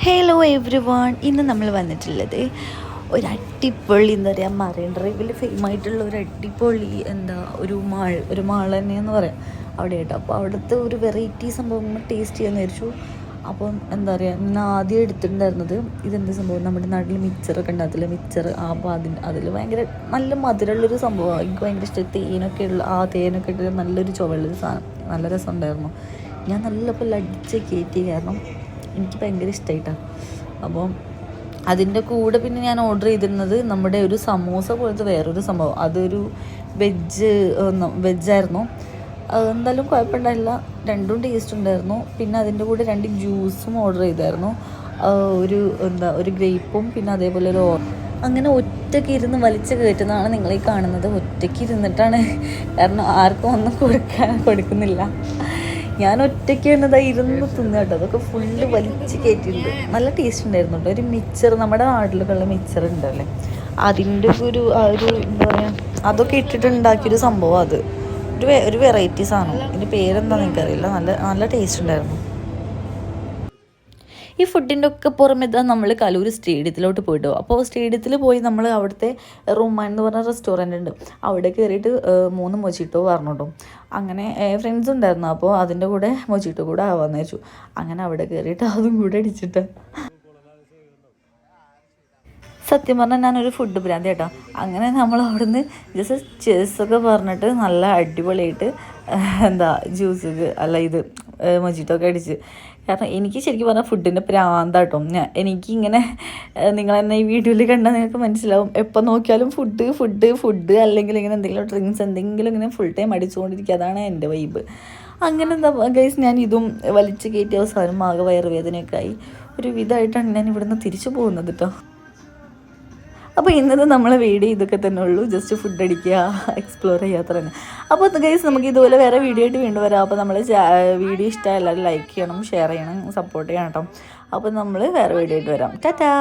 Hello every one, ഇന്ന് നമ്മൾ വന്നിട്ടുള്ളത് ഒരു അടിപൊളി എന്താ പറയുക മറൈൻ ഡ്രൈവിൽ ഫെയിമായിട്ടുള്ള ഒരു അടിപൊളി ഒരു മാൾ തന്നെയെന്ന് പറയാം അവിടെ കേട്ടോ. അപ്പോൾ അവിടുത്തെ ഒരു വെറൈറ്റി സംഭവങ്ങൾ ടേസ്റ്റ് ചെയ്യാൻ വിചാരിച്ചു. അപ്പം എന്താ പറയുക, ഞാൻ ആദ്യം എടുത്തിട്ടുണ്ടായിരുന്നത് ഇതെന്ത് സംഭവം, നമ്മുടെ നാട്ടിൽ മിക്സറൊക്കെ ഉണ്ടാകത്തില്ല, മിക്സർ. അപ്പോൾ അതിൽ ഭയങ്കര നല്ല മധുരമുള്ളൊരു സംഭവമാണ്. എനിക്ക് ഭയങ്കര ഇഷ്ടം. തേനൊക്കെ ഉള്ള തേനൊക്കെ ഇട്ട് നല്ലൊരു ചുവയുള്ളൊരു സാധനം, നല്ല രസമുണ്ടായിരുന്നു. ഞാൻ നല്ലപോലെ അടിച്ച് കയറ്റി, കാരണം എനിക്ക് ഭയങ്കര ഇഷ്ടമായിട്ടാണ്. അപ്പം അതിൻ്റെ കൂടെ പിന്നെ ഞാൻ ഓർഡർ ചെയ്തിരുന്നത് നമ്മുടെ ഒരു സമൂസ പോലത്തെ വേറൊരു സംഭവം, അതൊരു വെജായിരുന്നു. എന്തായാലും കുഴപ്പമുണ്ടായില്ല, രണ്ടും ടേസ്റ്റ് ഉണ്ടായിരുന്നു. പിന്നെ അതിൻ്റെ കൂടെ 2 ജ്യൂസും ഓർഡർ ചെയ്തായിരുന്നു, ഒരു ഗ്രേപ്പും പിന്നെ അതേപോലെ അങ്ങനെ ഒറ്റയ്ക്ക് ഇരുന്ന് വലിച്ച് കയറ്റുന്നതാണ് നിങ്ങളീ കാണുന്നത്. ഒറ്റയ്ക്ക് ഇരുന്നിട്ടാണ്, കാരണം ആർക്കും ഒന്നും കൊടുക്കുന്നില്ല. ഞാൻ ഒറ്റയ്ക്ക് ഇരുന്ന് തിന്നു കേട്ടോ. അതൊക്കെ ഫുള്ള് വലിച്ച് കയറ്റിയിട്ടുണ്ട്. നല്ല ടേസ്റ്റ് ഉണ്ടായിരുന്നു കേട്ടോ. ഒരു മിക്സർ, നമ്മുടെ നാട്ടിലൊക്കെയുള്ള മിക്സർ ഉണ്ടല്ലേ, അതിൻ്റെ എന്താ പറയുക, അതൊക്കെ ഇട്ടിട്ട് ഉണ്ടാക്കിയൊരു സംഭവം. അത് ഒരു വെറൈറ്റി സാധനം. ഇതിൻ്റെ പേരെന്താണെന്ന് എനിക്കറിയില്ല. നല്ല ടേസ്റ്റ് ഉണ്ടായിരുന്നു. ഈ ഫുഡിൻ്റെ ഒക്കെ പുറമെ നമ്മൾ കലൂർ സ്റ്റേഡിയത്തിലോട്ട് പോയിട്ടോ. അപ്പോൾ സ്റ്റേഡിയത്തിൽ പോയി നമ്മൾ അവിടുത്തെ റൂമാൻ എന്ന് പറഞ്ഞ റെസ്റ്റോറൻറ്റ് ഉണ്ട്, അവിടെ കയറിയിട്ട് 3 മൊജിറ്റോ പറഞ്ഞിട്ടോ. അങ്ങനെ ഫ്രണ്ട്സ് ഉണ്ടായിരുന്നു, അപ്പോൾ അതിൻ്റെ കൂടെ മൊജിറ്റോ കൂടെ ആവാമെന്ന് വെച്ചു. അങ്ങനെ അവിടെ കയറിയിട്ട് അതും കൂടെ അടിച്ചിട്ട്, സത്യം പറഞ്ഞാൽ ഞാനൊരു ഫുഡ് ഭ്രാന്തി കേട്ടോ. അങ്ങനെ നമ്മൾ അവിടുന്ന് ജസ്റ്റ് ചെസ്സൊക്കെ പറഞ്ഞിട്ട് നല്ല അടിപൊളിയായിട്ട് മൊജിറ്റോ ഒക്കെ അടിച്ച്. കാരണം എനിക്ക് ശരിക്കും പറഞ്ഞാൽ ഫുഡിൻ്റെ പ്രാന്താട്ടോ. എനിക്കിങ്ങനെ നിങ്ങളെന്നെ ഈ വീഡിയോയിൽ കണ്ടാൽ നിങ്ങൾക്ക് മനസ്സിലാവും, എപ്പോൾ നോക്കിയാലും ഫുഡ് അല്ലെങ്കിൽ ഇങ്ങനെ എന്തെങ്കിലും ഡ്രിങ്ക്സ് എന്തെങ്കിലും ഇങ്ങനെ ഫുൾ ടൈം അടിച്ചുകൊണ്ടിരിക്കുക. അതാണ് എൻ്റെ വൈബ്. അങ്ങനെ ഗൈസ്, ഞാൻ ഇതും വലിച്ച് കയറ്റിയ അവസാനം ആകെ വയറുവേദനയൊക്കെ ആയി. ഒരു വിധമായിട്ടാണ് ഞാൻ ഇവിടുന്ന് തിരിച്ചു പോകുന്നത് കേട്ടോ. അപ്പോൾ ഇന്നത്തെ നമ്മളെ വീഡിയോ ഇതൊക്കെ തന്നെ ഉള്ളൂ. ജസ്റ്റ് ഫുഡ് അടിക്കുക, എക്സ്പ്ലോർ ചെയ്യാത്ര തന്നെ. അപ്പോൾ ഗൈസ്, നമുക്ക് ഇതുപോലെ വേറെ വീഡിയോ ആയിട്ട് വീണ്ടും വരാം. അപ്പോൾ നമ്മൾ വീഡിയോ ഇഷ്ടമായി എല്ലാവരും ലൈക്ക് ചെയ്യണം, ഷെയർ ചെയ്യണം, സപ്പോർട്ട് ചെയ്യണം കേട്ടോ. അപ്പോൾ നമ്മൾ വേറെ വീഡിയോ ആയിട്ട് വരാം. ടാറ്റാ.